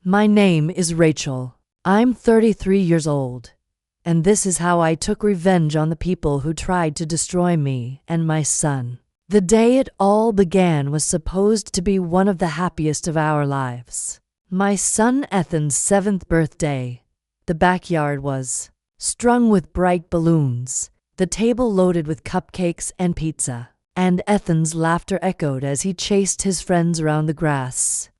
My name is Rachel. I'm 33 years old, and this is how I took revenge on the people who tried to destroy me and my son. The day it all began was supposed to be one of the happiest of our lives. My son Ethan's 7th birthday. The backyard was strung with bright balloons, the table loaded with cupcakes and pizza, and Ethan's laughter echoed as he chased his friends around the grass.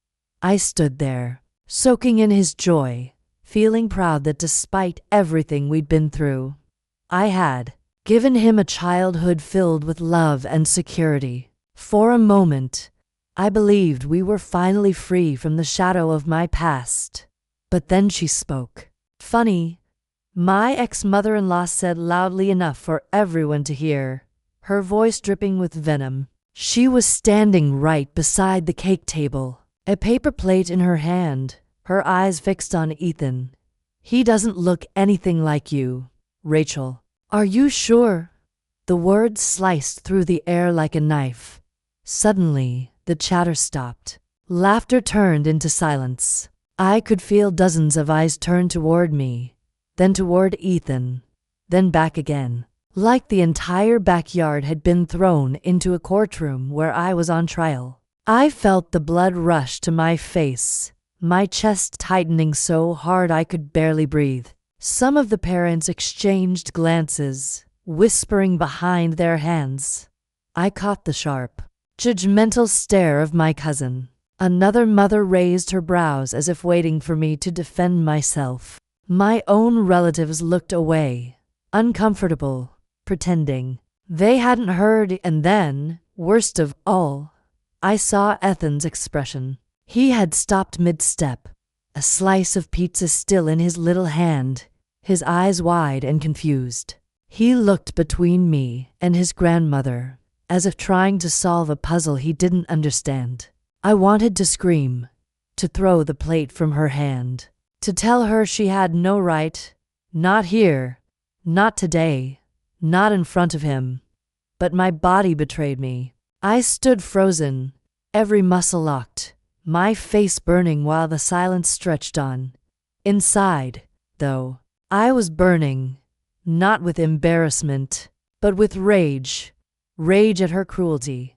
I stood there, soaking in his joy, feeling proud that despite everything we'd been through, I had given him a childhood filled with love and security. For a moment, I believed we were finally free from the shadow of my past. But then she spoke. Funny, my ex-mother-in-law said loudly enough for everyone to hear, her voice dripping with venom. She was standing right beside the cake table, a paper plate in her hand, her eyes fixed on Ethan. He doesn't look anything like you, Rachel. Are you sure? The words sliced through the air like a knife. Suddenly, the chatter stopped. Laughter turned into silence. I could feel dozens of eyes turn toward me, then toward Ethan, then back again, like the entire backyard had been thrown into a courtroom where I was on trial. I felt the blood rush to my face, my chest tightening so hard I could barely breathe. Some of the parents exchanged glances, whispering behind their hands. I caught the sharp, judgmental stare of my cousin. Another mother raised her brows as if waiting for me to defend myself. My own relatives looked away, uncomfortable, pretending they hadn't heard, and then, worst of all, I saw Ethan's expression. He had stopped mid-step, a slice of pizza still in his little hand, his eyes wide and confused. He looked between me and his grandmother, as if trying to solve a puzzle he didn't understand. I wanted to scream, to throw the plate from her hand, to tell her she had no right, not here, not today, not in front of him. But my body betrayed me. I stood frozen, every muscle locked, my face burning while the silence stretched on. Inside, though, I was burning, not with embarrassment, but with rage. Rage at her cruelty.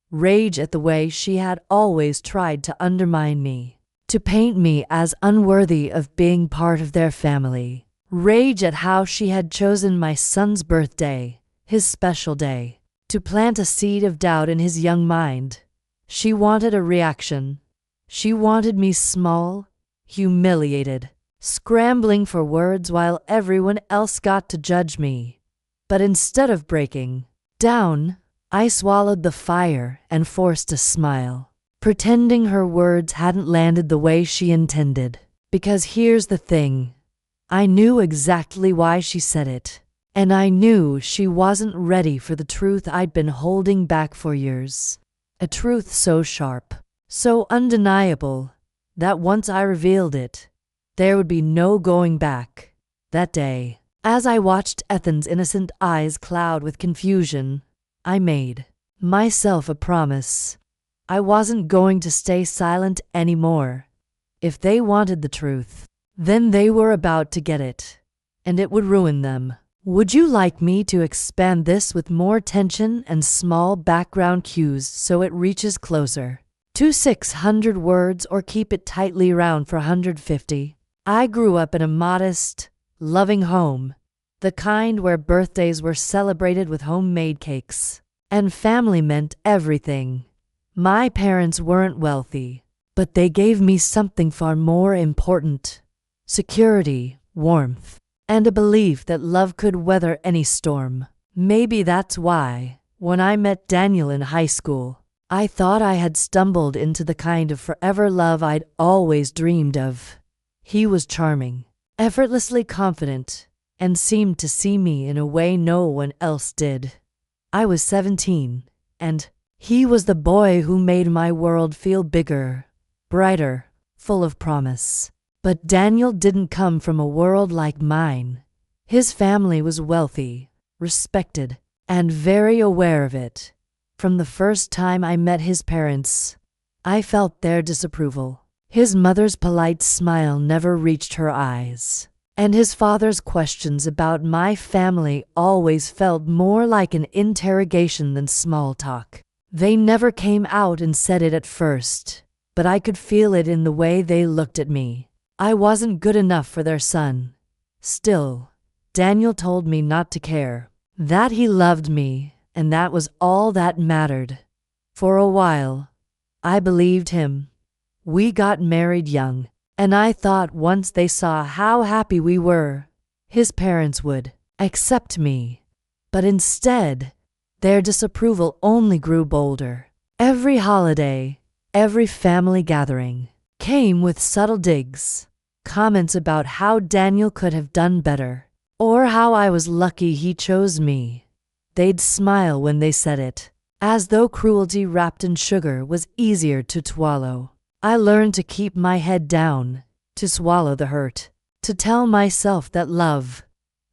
Rage at the way she had always tried to undermine me, to paint me as unworthy of being part of their family. Rage at how she had chosen my son's birthday, his special day, to plant a seed of doubt in his young mind. She wanted a reaction. She wanted me small, humiliated, scrambling for words while everyone else got to judge me. But instead of breaking down, I swallowed the fire and forced a smile, pretending her words hadn't landed the way she intended. Because here's the thing, I knew exactly why she said it, and I knew she wasn't ready for the truth I'd been holding back for years. A truth so sharp, so undeniable, that once I revealed it, there would be no going back. That day, as I watched Ethan's innocent eyes cloud with confusion, I made myself a promise. I wasn't going to stay silent anymore. If they wanted the truth, then they were about to get it, and it would ruin them. Would you like me to expand this with more tension and small background cues so it reaches closer to 600 words, or keep it tightly round for 150? I grew up in a modest, loving home, the kind where birthdays were celebrated with homemade cakes, and family meant everything. My parents weren't wealthy, but they gave me something far more important: security, warmth, and a belief that love could weather any storm. Maybe that's why, when I met Daniel in high school, I thought I had stumbled into the kind of forever love I'd always dreamed of. He was charming, effortlessly confident, and seemed to see me in a way no one else did. I was 17, and he was the boy who made my world feel bigger, brighter, full of promise. But Daniel didn't come from a world like mine. His family was wealthy, respected, and very aware of it. From the first time I met his parents, I felt their disapproval. His mother's polite smile never reached her eyes, and his father's questions about my family always felt more like an interrogation than small talk. They never came out and said it at first, but I could feel it in the way they looked at me. I wasn't good enough for their son. Still, Daniel told me not to care, that he loved me, and that was all that mattered. For a while, I believed him. We got married young, and I thought once they saw how happy we were, his parents would accept me. But instead, their disapproval only grew bolder. Every holiday, every family gathering, came with subtle digs, comments about how Daniel could have done better, or how I was lucky he chose me. They'd smile when they said it, as though cruelty wrapped in sugar was easier to swallow. I learned to keep my head down, to swallow the hurt, to tell myself that love,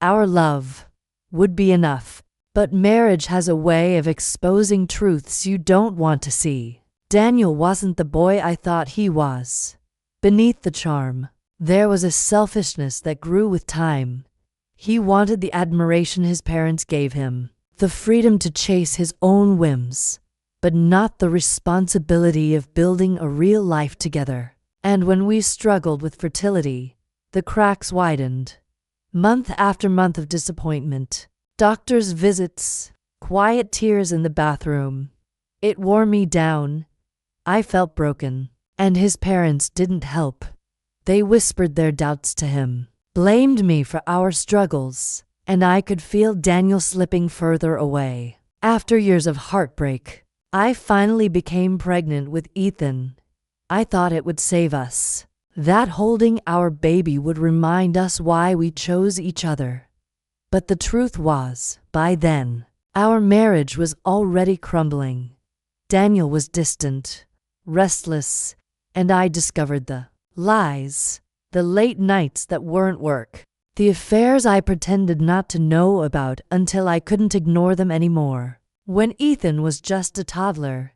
our love, would be enough. But marriage has a way of exposing truths you don't want to see. Daniel wasn't the boy I thought he was. Beneath the charm, there was a selfishness that grew with time. He wanted the admiration his parents gave him, the freedom to chase his own whims, but not the responsibility of building a real life together. And when we struggled with fertility, the cracks widened. Month after month of disappointment, doctor's visits, quiet tears in the bathroom. It wore me down. I felt broken, and his parents didn't help. They whispered their doubts to him, blamed me for our struggles, and I could feel Daniel slipping further away. After years of heartbreak, I finally became pregnant with Ethan. I thought it would save us, that holding our baby would remind us why we chose each other. But the truth was, by then, our marriage was already crumbling. Daniel was distant, restless, and I discovered the lies, the late nights that weren't work, the affairs I pretended not to know about until I couldn't ignore them anymore. When Ethan was just a toddler,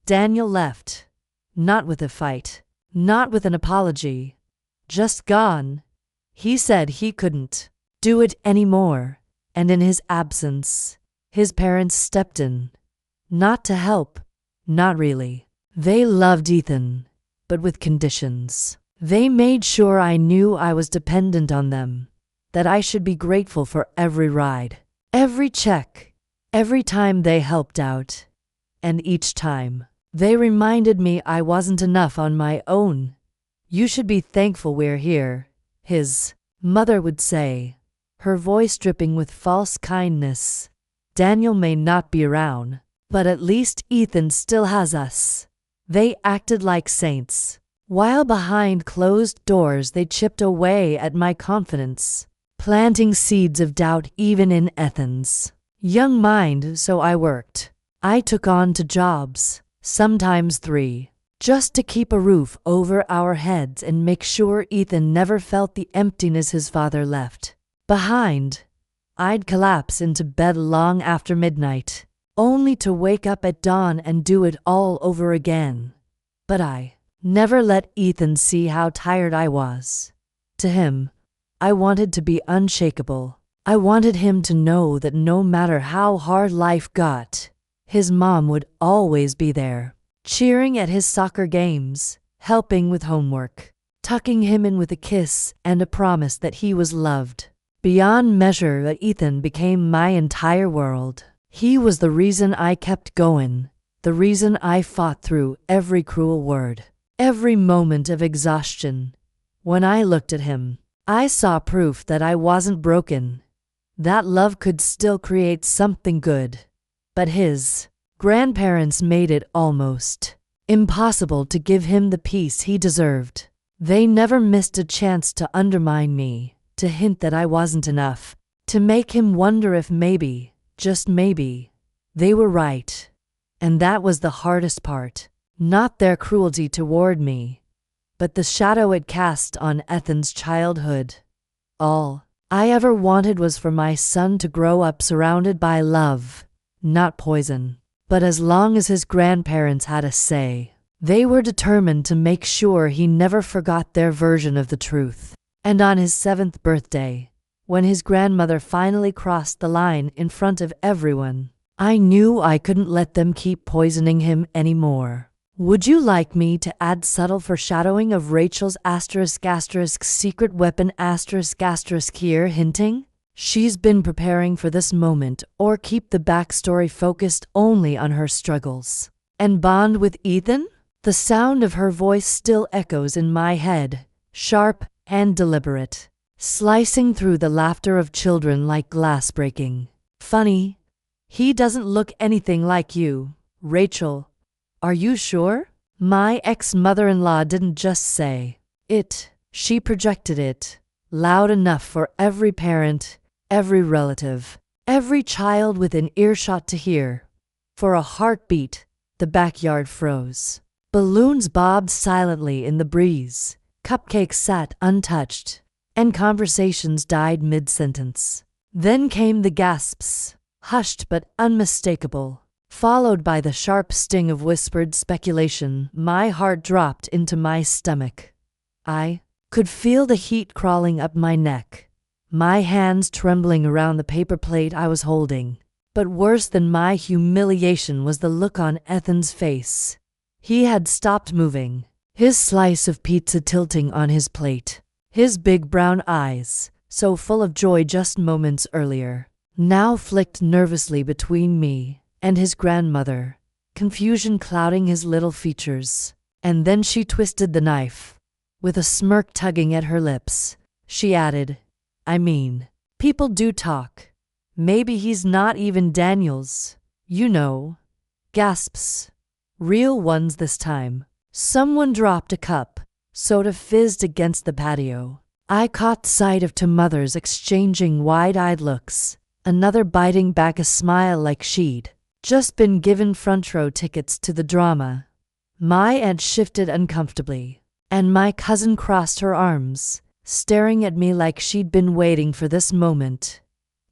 Daniel left, not with a fight, not with an apology, just gone. He said he couldn't do it anymore, and in his absence, his parents stepped in. Not to help, not really. They loved Ethan, but with conditions. They made sure I knew I was dependent on them, that I should be grateful for every ride, every check, every time they helped out. And each time, they reminded me I wasn't enough on my own. You should be thankful we're here, his mother would say, her voice dripping with false kindness. Daniel may not be around, but at least Ethan still has us. They acted like saints, while behind closed doors they chipped away at my confidence, planting seeds of doubt even in Ethan's young mind. So I worked. I took on 2 jobs, sometimes 3, just to keep a roof over our heads and make sure Ethan never felt the emptiness his father left behind. I'd collapse into bed long after midnight, only to wake up at dawn and do it all over again. But I never let Ethan see how tired I was. To him, I wanted to be unshakable. I wanted him to know that no matter how hard life got, his mom would always be there, cheering at his soccer games, helping with homework, tucking him in with a kiss and a promise that he was loved. Beyond measure, Ethan became my entire world. He was the reason I kept going, the reason I fought through every cruel word, every moment of exhaustion. When I looked at him, I saw proof that I wasn't broken, that love could still create something good. But his grandparents made it almost impossible to give him the peace he deserved. They never missed a chance to undermine me, to hint that I wasn't enough, to make him wonder if maybe, just maybe, they were right. And that was the hardest part, not their cruelty toward me, but the shadow it cast on Ethan's childhood. All I ever wanted was for my son to grow up surrounded by love, not poison. But as long as his grandparents had a say, They were determined to make sure he never forgot their version of the truth. And on his 7th birthday, when his grandmother finally crossed the line in front of everyone, I knew I couldn't let them keep poisoning him anymore. Would you like me to add subtle foreshadowing of Rachel's secret weapon here, hinting she's been preparing for this moment, or keep the backstory focused only on her struggles and bond with Ethan? The sound of her voice still echoes in my head, sharp and deliberate, slicing through the laughter of children like glass breaking. Funny, he doesn't look anything like you, Rachel. Are you sure? My ex-mother-in-law didn't just say it, she projected it, loud enough for every parent, every relative, every child within earshot to hear. For a heartbeat, the backyard froze. Balloons bobbed silently in the breeze, cupcakes sat untouched, and conversations died mid-sentence. Then came the gasps, hushed but unmistakable, followed by the sharp sting of whispered speculation. My heart dropped into my stomach. I could feel the heat crawling up my neck, my hands trembling around the paper plate I was holding. But worse than my humiliation was the look on Ethan's face. He had stopped moving, his slice of pizza tilting on his plate, his big brown eyes, so full of joy just moments earlier, now flicked nervously between me and his grandmother, confusion clouding his little features. And then she twisted the knife. With a smirk tugging at her lips, she added, I mean, people do talk. Maybe he's not even Daniel's, you know. Gasps. Real ones this time. Someone dropped a cup. Soda fizzed against the patio. I caught sight of two mothers exchanging wide-eyed looks, another biting back a smile like she'd just been given front-row tickets to the drama. My aunt shifted uncomfortably, and my cousin crossed her arms, staring at me like she'd been waiting for this moment.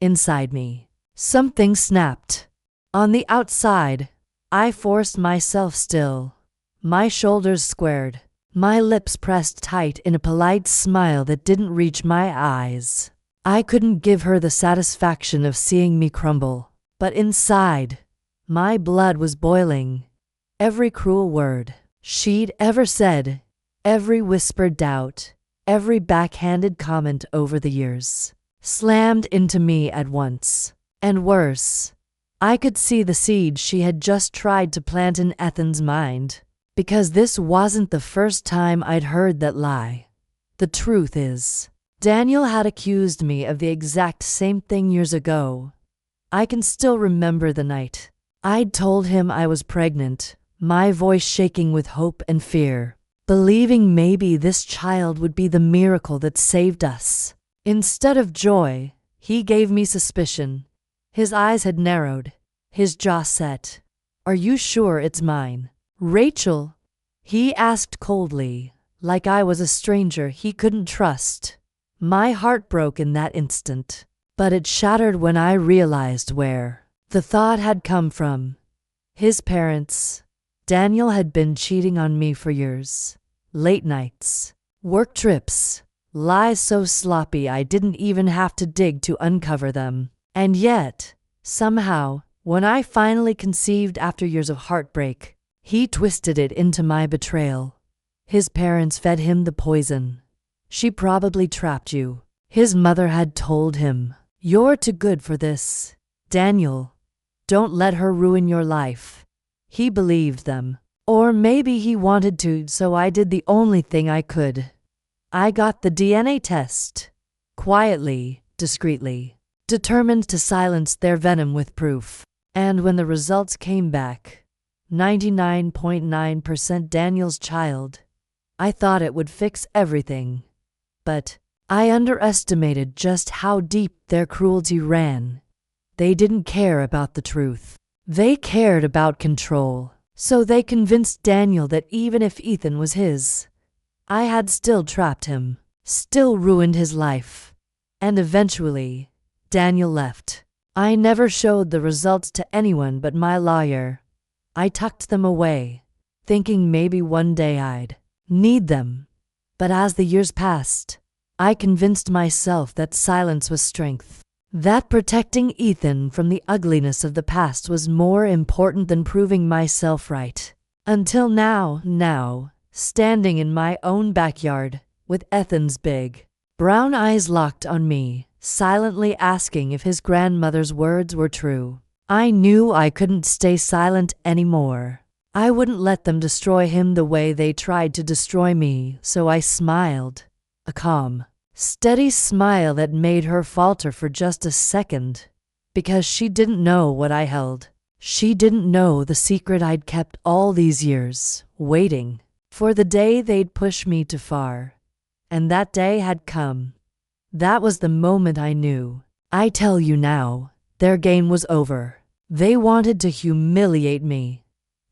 Inside me, something snapped. On the outside, I forced myself still, my shoulders squared, my lips pressed tight in a polite smile that didn't reach my eyes. I couldn't give her the satisfaction of seeing me crumble, but inside, my blood was boiling. Every cruel word she'd ever said, every whispered doubt, every backhanded comment over the years, slammed into me at once. And worse, I could see the seed she had just tried to plant in Ethan's mind, because this wasn't the first time I'd heard that lie. The truth is, Daniel had accused me of the exact same thing years ago. I can still remember the night I'd told him I was pregnant, my voice shaking with hope and fear, believing maybe this child would be the miracle that saved us. Instead of joy, he gave me suspicion. His eyes had narrowed, his jaw set. Are you sure it's mine, Rachel? He asked coldly, like I was a stranger he couldn't trust. My heart broke in that instant, but it shattered when I realized where the thought had come from. His parents. Daniel had been cheating on me for years. Late nights, work trips, lies so sloppy I didn't even have to dig to uncover them. And yet, somehow, when I finally conceived after years of heartbreak, he twisted it into my betrayal. His parents fed him the poison. She probably trapped you. His mother had told him, you're too good for this, Daniel. Don't let her ruin your life. He believed them. Or maybe he wanted to, so I did the only thing I could. I got the DNA test. Quietly, discreetly, determined to silence their venom with proof. And when the results came back, 99.9% Daniel's child, I thought it would fix everything. But I underestimated just how deep their cruelty ran. They didn't care about the truth. They cared about control. So they convinced Daniel that even if Ethan was his, I had still trapped him, still ruined his life. And eventually, Daniel left. I never showed the results to anyone but my lawyer. I tucked them away, thinking maybe one day I'd need them. But as the years passed, I convinced myself that silence was strength, that protecting Ethan from the ugliness of the past was more important than proving myself right. Until now, standing in my own backyard, with Ethan's big, brown eyes locked on me, silently asking if his grandmother's words were true. I knew I couldn't stay silent anymore. I wouldn't let them destroy him the way they tried to destroy me, so I smiled. A calm, steady smile that made her falter for just a second, because she didn't know what I held. She didn't know the secret I'd kept all these years, waiting for the day they'd push me too far. And that day had come. That was the moment I knew. I tell you now, their game was over. They wanted to humiliate me.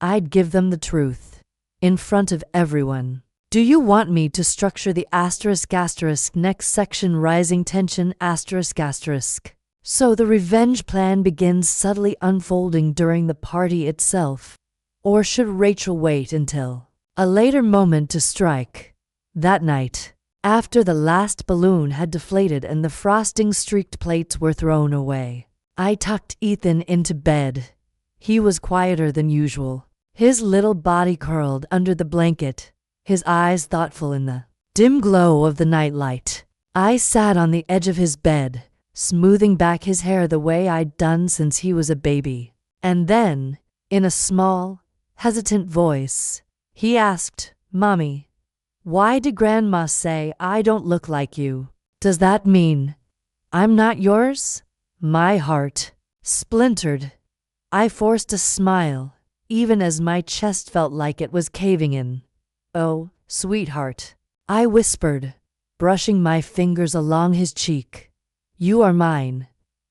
I'd give them the truth, in front of everyone. Do you want me to structure the **** next section rising tension ****? So the revenge plan begins subtly unfolding during the party itself? Or should Rachel wait until a later moment to strike? That night, after the last balloon had deflated and the frosting-streaked plates were thrown away, I tucked Ethan into bed. He was quieter than usual, his little body curled under the blanket, his eyes thoughtful in the dim glow of the nightlight. I sat on the edge of his bed, smoothing back his hair the way I'd done since he was a baby. And then, in a small, hesitant voice, he asked, "Mommy, why did Grandma say I don't look like you? Does that mean I'm not yours?" My heart splintered. I forced a smile, even as my chest felt like it was caving in. "Oh, sweetheart," I whispered, brushing my fingers along his cheek. "You are mine.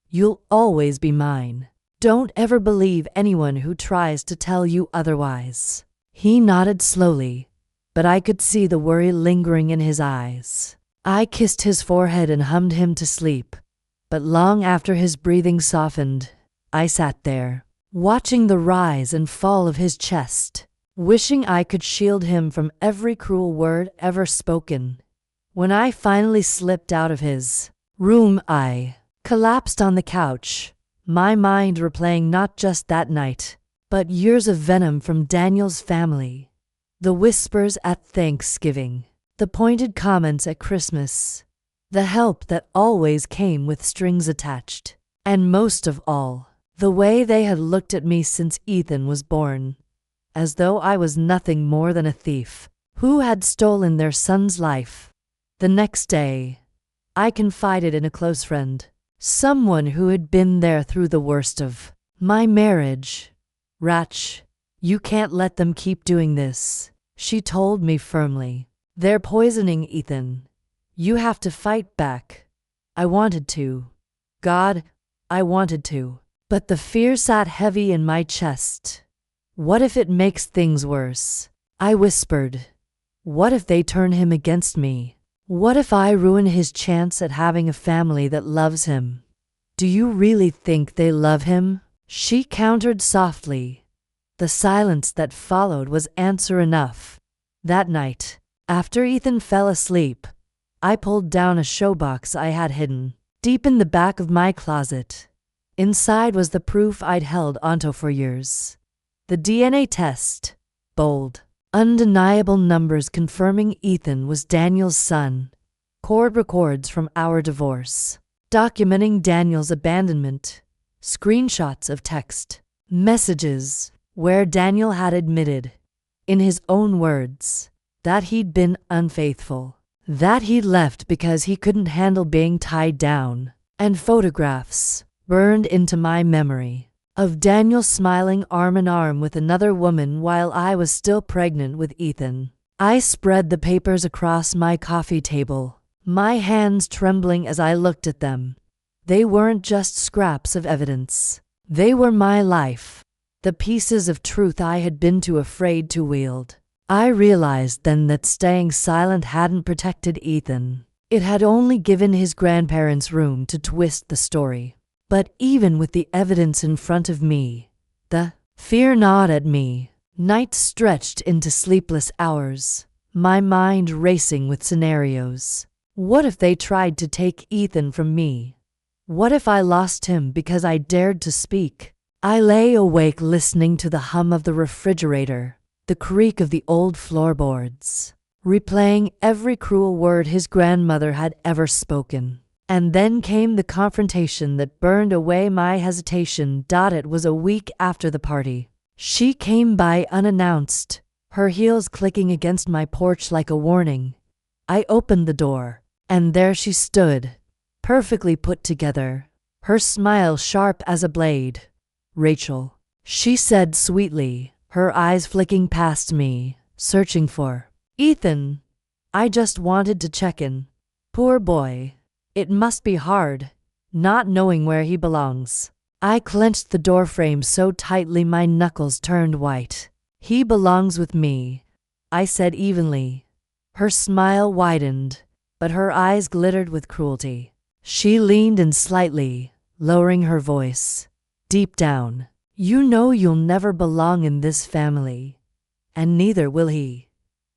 You'll always be mine. Don't ever believe anyone who tries to tell you otherwise." He nodded slowly, but I could see the worry lingering in his eyes. I kissed his forehead and hummed him to sleep. But long after his breathing softened, I sat there, watching the rise and fall of his chest, wishing I could shield him from every cruel word ever spoken. When I finally slipped out of his room, I collapsed on the couch, my mind replaying not just that night, but years of venom from Daniel's family. The whispers at Thanksgiving, the pointed comments at Christmas, the help that always came with strings attached, and most of all, the way they had looked at me since Ethan was born, as though I was nothing more than a thief who had stolen their son's life. The next day, I confided in a close friend, someone who had been there through the worst of my marriage. "Rach, you can't let them keep doing this," she told me firmly. "They're poisoning Ethan. You have to fight back." I wanted to. God, I wanted to. But the fear sat heavy in my chest. What if it makes things worse? I whispered. What if they turn him against me? What if I ruin his chance at having a family that loves him? "Do you really think they love him?" she countered softly. The silence that followed was answer enough. That night, after Ethan fell asleep, I pulled down a showbox I had hidden deep in the back of my closet. Inside was the proof I'd held onto for years. The DNA test, bold, undeniable numbers confirming Ethan was Daniel's son. Court records from our divorce, documenting Daniel's abandonment. Screenshots of text messages where Daniel had admitted, in his own words, that he'd been unfaithful, that he'd left because he couldn't handle being tied down, and photographs burned into my memory of Daniel smiling arm in arm with another woman while I was still pregnant with Ethan. I spread the papers across my coffee table, my hands trembling as I looked at them. They weren't just scraps of evidence. They were my life, the pieces of truth I had been too afraid to wield. I realized then that staying silent hadn't protected Ethan. It had only given his grandparents room to twist the story. But even with the evidence in front of me, the fear gnawed at me. Nights stretched into sleepless hours, my mind racing with scenarios. What if they tried to take Ethan from me? What if I lost him because I dared to speak? I lay awake listening to the hum of the refrigerator, the creak of the old floorboards, replaying every cruel word his grandmother had ever spoken. And then came the confrontation that burned away my hesitation. It was a week after the party. She came by unannounced, her heels clicking against my porch like a warning. I opened the door, and there she stood, perfectly put together, her smile sharp as a blade. "Rachel," she said sweetly, her eyes flicking past me, searching for Ethan. I just wanted to check in. Poor boy. It must be hard, not knowing where he belongs. I clenched the doorframe so tightly my knuckles turned white. "He belongs with me," I said evenly. Her smile widened, but her eyes glittered with cruelty. She leaned in slightly, lowering her voice. "Deep down, you know you'll never belong in this family, and neither will he.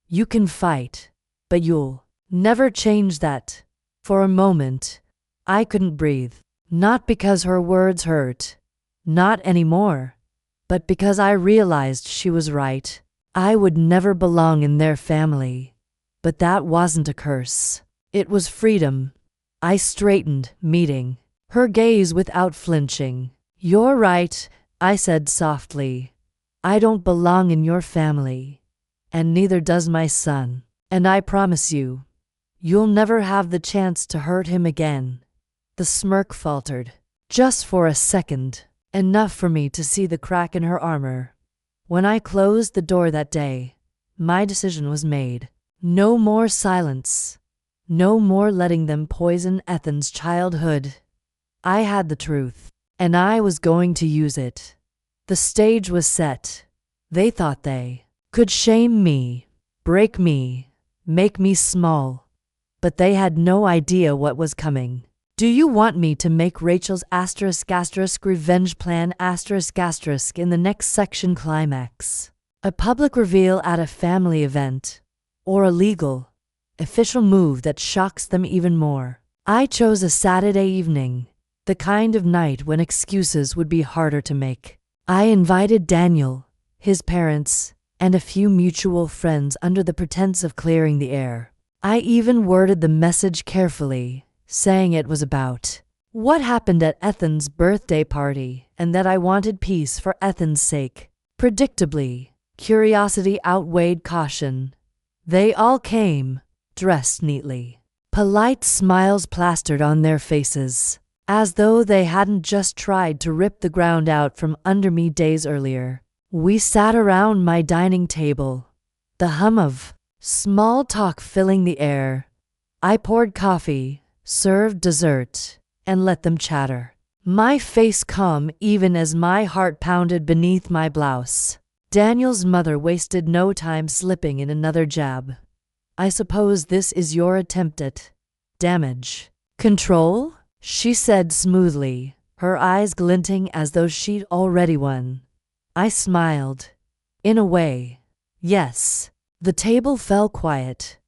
You can fight, but you'll never change that." For a moment, I couldn't breathe. Not because her words hurt, not anymore, but because I realized she was right. I would never belong in their family. But that wasn't a curse. It was freedom. I straightened, meeting her gaze without flinching. "You're right," I said softly. "I don't belong in your family, and neither does my son. And I promise you, you'll never have the chance to hurt him again." The smirk faltered. Just for a second, enough for me to see the crack in her armor. When I closed the door that day, my decision was made. No more silence. No more letting them poison Ethan's childhood. I had the truth, and I was going to use it. The stage was set. They thought they could shame me, break me, make me small. But they had no idea what was coming. "Do you want me to make Rachel's revenge plan in the next section climax? A public reveal at a family event? Or a legal, official move that shocks them even more?" I chose a Saturday evening, the kind of night when excuses would be harder to make. I invited Daniel, his parents, and a few mutual friends under the pretense of clearing the air. I even worded the message carefully, saying it was about what happened at Ethan's birthday party and that I wanted peace for Ethan's sake. Predictably, curiosity outweighed caution. They all came, dressed neatly, polite smiles plastered on their faces, as though they hadn't just tried to rip the ground out from under me days earlier. We sat around my dining table, the hum of small talk filling the air. I poured coffee, served dessert, and let them chatter. My face calm even as my heart pounded beneath my blouse. Daniel's mother wasted no time slipping in another jab. "I suppose this is your attempt at damage control?" she said smoothly, her eyes glinting as though she'd already won. I smiled. "In a way, yes." The table fell quiet.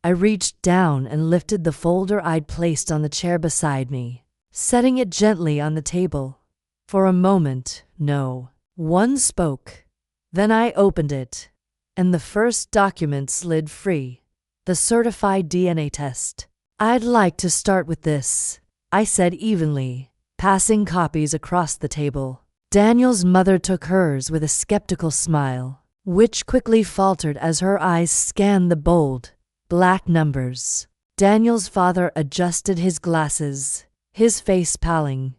I reached down and lifted the folder I'd placed on the chair beside me, setting it gently on the table. For a moment, no one spoke. Then I opened it, and the first document slid free. The certified DNA test. "I'd like to start with this," I said evenly, passing copies across the table. Daniel's mother took hers with a skeptical smile, which quickly faltered as her eyes scanned the bold, black numbers. Daniel's father adjusted his glasses, his face paling.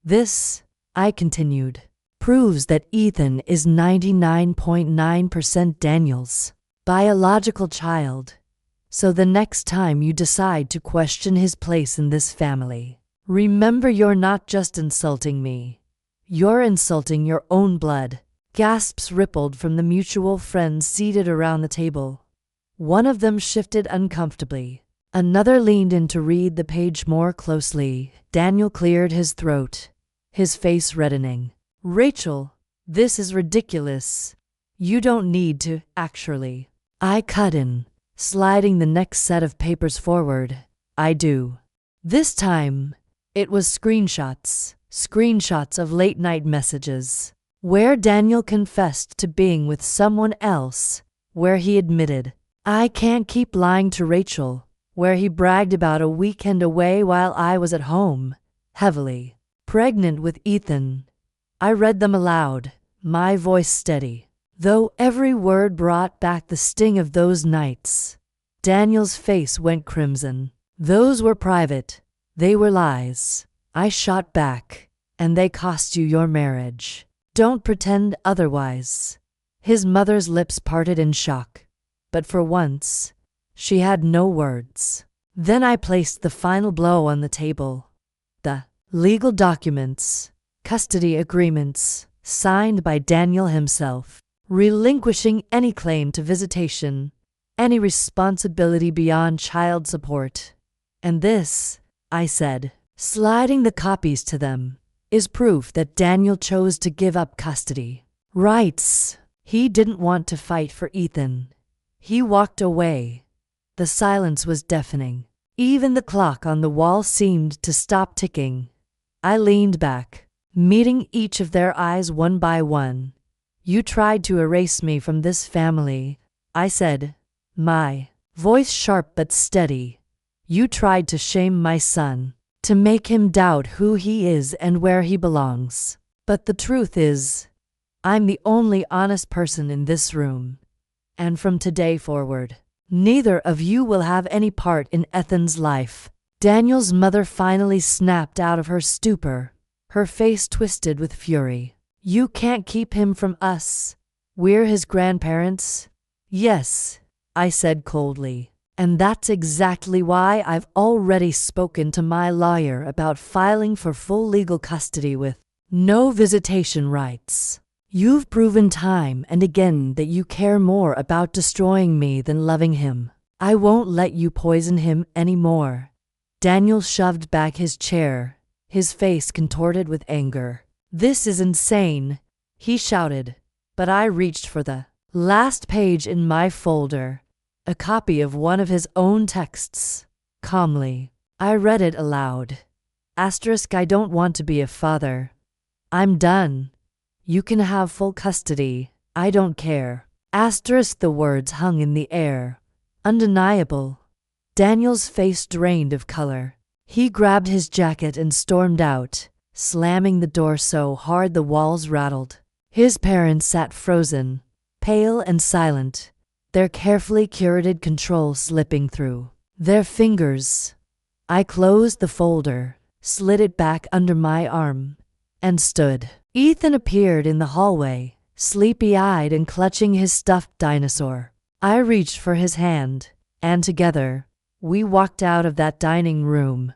"This," I continued, "proves that Ethan is 99.9% Daniel's biological child. So the next time you decide to question his place in this family, remember you're not just insulting me. You're insulting your own blood." Gasps rippled from the mutual friends seated around the table. One of them shifted uncomfortably. Another leaned in to read the page more closely. Daniel cleared his throat, his face reddening. "Rachel, this is ridiculous. You don't need to, actually. I cut in, sliding the next set of papers forward. I do. This time, it was screenshots of late-night messages, where Daniel confessed to being with someone else, where he admitted, "I can't keep lying to Rachel," where he bragged about a weekend away while I was at home, heavily pregnant with Ethan. I read them aloud, my voice steady, though every word brought back the sting of those nights. Daniel's face went crimson. "Those were private. They were lies," I shot back, "and they cost you your marriage. Don't pretend otherwise." His mother's lips parted in shock, but for once, she had no words. Then I placed the final blow on the table. The legal documents, custody agreements, signed by Daniel himself, relinquishing any claim to visitation, any responsibility beyond child support. "And this," I said, sliding the copies to them, "is proof that Daniel chose to give up custody rights. He didn't want to fight for Ethan. He walked away." The silence was deafening. Even the clock on the wall seemed to stop ticking. I leaned back, meeting each of their eyes one by one. "You tried to erase me from this family," I said, my voice sharp but steady. "You tried to shame my son, to make him doubt who he is and where he belongs. But the truth is, I'm the only honest person in this room. And from today forward, neither of you will have any part in Ethan's life." Daniel's mother finally snapped out of her stupor, her face twisted with fury. "You can't keep him from us. We're his grandparents." "Yes," I said coldly, "and that's exactly why I've already spoken to my lawyer about filing for full legal custody with no visitation rights. You've proven time and again that you care more about destroying me than loving him. I won't let you poison him anymore." Daniel shoved back his chair, his face contorted with anger. "This is insane," he shouted, but I reached for the last page in my folder, a copy of one of his own texts. Calmly, I read it aloud. "I don't want to be a father. I'm done. You can have full custody. I don't care." The words hung in the air, undeniable. Daniel's face drained of color. He grabbed his jacket and stormed out, slamming the door so hard the walls rattled. His parents sat frozen, pale and silent, their carefully curated control slipping through their fingers. I closed the folder, slid it back under my arm, and stood. Ethan appeared in the hallway, sleepy-eyed and clutching his stuffed dinosaur. I reached for his hand, and together, we walked out of that dining room.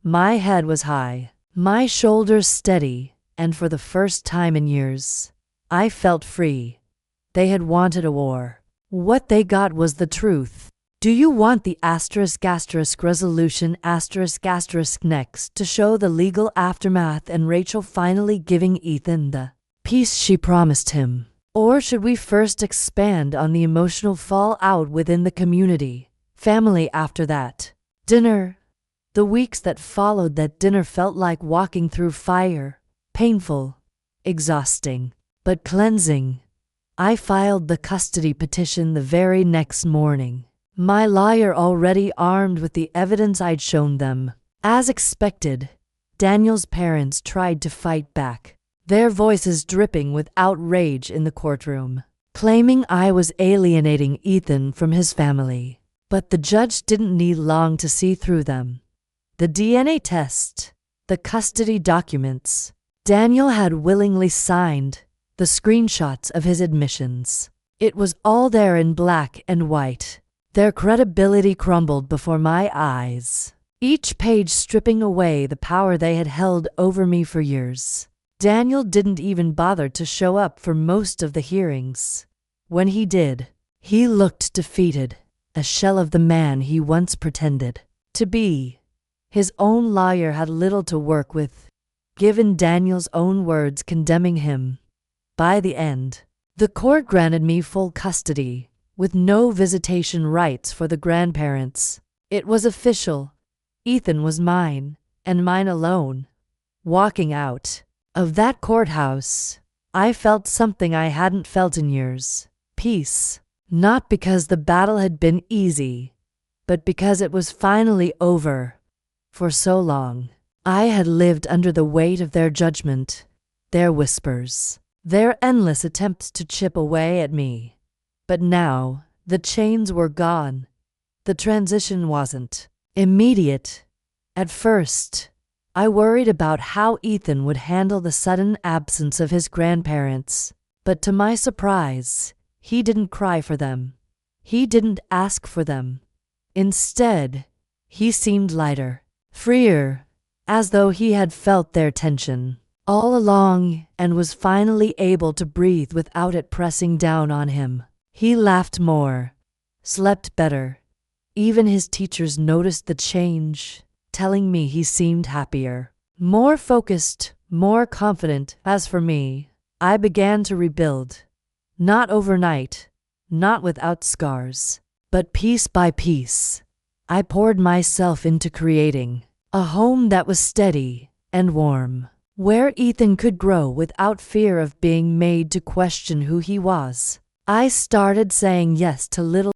My head was high, my shoulders steady, and for the first time in years, I felt free. They had wanted a war. What they got was the truth. Do you want the resolution next to show the legal aftermath and Rachel finally giving Ethan the peace she promised him? Or should we first expand on the emotional fallout within the community? Family after that dinner. The weeks that followed that dinner felt like walking through fire, painful, exhausting, but cleansing. I filed the custody petition the very next morning, my lawyer already armed with the evidence I'd shown them. As expected, Daniel's parents tried to fight back, their voices dripping with outrage in the courtroom, claiming I was alienating Ethan from his family. But the judge didn't need long to see through them. The DNA test, the custody documents Daniel had willingly signed, the screenshots of his admissions. It was all there in black and white. Their credibility crumbled before my eyes, each page stripping away the power they had held over me for years. Daniel didn't even bother to show up for most of the hearings. When he did, he looked defeated, a shell of the man he once pretended to be. His own lawyer had little to work with, given Daniel's own words condemning him. By the end, The court granted me full custody, with no visitation rights for the grandparents. It was official. Ethan was mine, and mine alone. Walking out of that courthouse, I felt something I hadn't felt in years. Peace. Not because the battle had been easy, but because it was finally over. For so long, I had lived under the weight of their judgment, their whispers, their endless attempts to chip away at me. But now, the chains were gone. The transition wasn't immediate. At first, I worried about how Ethan would handle the sudden absence of his grandparents. But to my surprise, he didn't cry for them. He didn't ask for them. Instead, he seemed lighter, freer, as though he had felt their tension all along and was finally able to breathe without it pressing down on him. He laughed more, slept better. Even his teachers noticed the change, telling me he seemed happier, more focused, more confident. As for me, I began to rebuild. Not overnight, not without scars, but piece by piece. I poured myself into creating a home that was steady and warm, where Ethan could grow without fear of being made to question who he was. I started saying yes to little